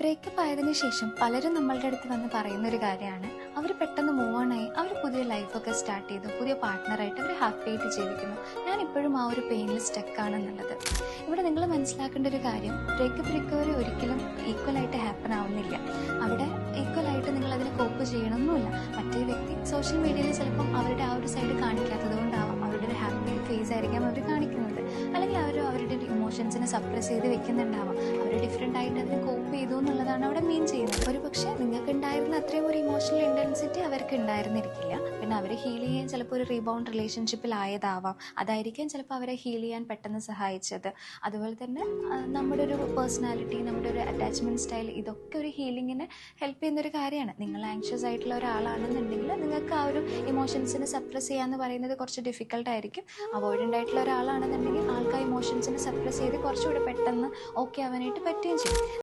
Breakup ആയതിനു ശേഷം പലരും നമ്മളുടെ അടുത്ത് വന്ന് പറയുന്ന ഒരു കാര്യമാണ് അവർ പെട്ടെന്ന് മൂവ് ഓൺ ആയി, അവർ പുതിയ ലൈഫൊക്കെ സ്റ്റാർട്ട് ചെയ്തു, പുതിയ പാർട്ട്ണറായിട്ട് അവർ ഹാപ്പി ആയിട്ട് ജീവിക്കുന്നു. ഞാൻ ഇപ്പോഴും ആ ഒരു പെയിനിൽ സ്റ്റക്കാണെന്നുള്ളത്. ഇവിടെ നിങ്ങൾ മനസ്സിലാക്കേണ്ട ഒരു കാര്യം, ബ്രേക്കപ്പ് റിക്കവറി ഒരിക്കലും ഈക്വലായിട്ട് ഹാപ്പൻ ആവുന്നില്ല. അവിടെ ഈക്വലായിട്ട് നിങ്ങൾ അതിനെ കോപ്പ് ചെയ്യണമെന്നില്ല. മറ്റേ വ്യക്തി സോഷ്യൽ മീഡിയയിൽ ചിലപ്പം അവരുടെ ആ ഒരു സൈഡ് കാണിക്കാത്തത് കൊണ്ടാവാം, അവരുടെ ഒരു ഹാപ്പി ഫേസ് ആയിരിക്കാം അവർ കാണിക്കുന്നത്, അല്ലെങ്കിൽ അവർ അവരുടെ ഇമോഷൻസിനെ സപ്രസ് ചെയ്ത് വെക്കുന്നുണ്ടാവാം. അവർ ഡിഫറെൻ്റ് ആയിട്ട് അതിനെ കോപ്പ് ചെയ്തു എന്നുള്ളതാണ് അവിടെ മീൻ ചെയ്യുന്നത്. ഒരു പക്ഷേ നിങ്ങൾക്ക് ഉണ്ടായിരുന്ന അത്രയും ഒരു ഇമോഷണൽ ഇൻറ്റൻസിറ്റി അവർക്ക് ഉണ്ടായിരുന്നിരിക്കില്ല. പിന്നെ അവർ ഹീൽ ചെയ്യാൻ ചിലപ്പോൾ ഒരു റീബൗണ്ട് റിലേഷൻഷിപ്പിലായതാവാം. അതായിരിക്കാം ചിലപ്പോൾ അവരെ ഹീൽ ചെയ്യാൻ പെട്ടെന്ന് സഹായിച്ചത്. അതുപോലെ തന്നെ നമ്മുടെ ഒരു പേഴ്സണാലിറ്റി, നമ്മുടെ ഒരു അറ്റാച്ച്മെൻറ്റ് സ്റ്റൈൽ, ഇതൊക്കെ ഒരു ഹീലിങ്ങിന് ഹെൽപ്പ് ചെയ്യുന്നൊരു കാര്യമാണ്. നിങ്ങൾ ആങ്ഷ്യസ് ആയിട്ടുള്ള ഒരാളാണെന്നുണ്ടെങ്കിൽ നിങ്ങൾക്ക് ആ ഒരു ഇമോഷൻസിനെ സപ്രസ് ചെയ്യാന്ന് പറയുന്നത് കുറച്ച് ഡിഫിക്കൽട്ടായിരിക്കും. അവോയ്ഡൻ്റ് ആയിട്ടുള്ള ഒരാളാണെന്നുണ്ടെങ്കിൽ ആൾക്ക് ആ ഇമോഷൻസിനെ സപ്രസ് ചെയ്ത് കുറച്ചുകൂടെ പെട്ടെന്ന് ഓക്കെ ആവാനായിട്ട് പറ്റുകയും ചെയ്യും.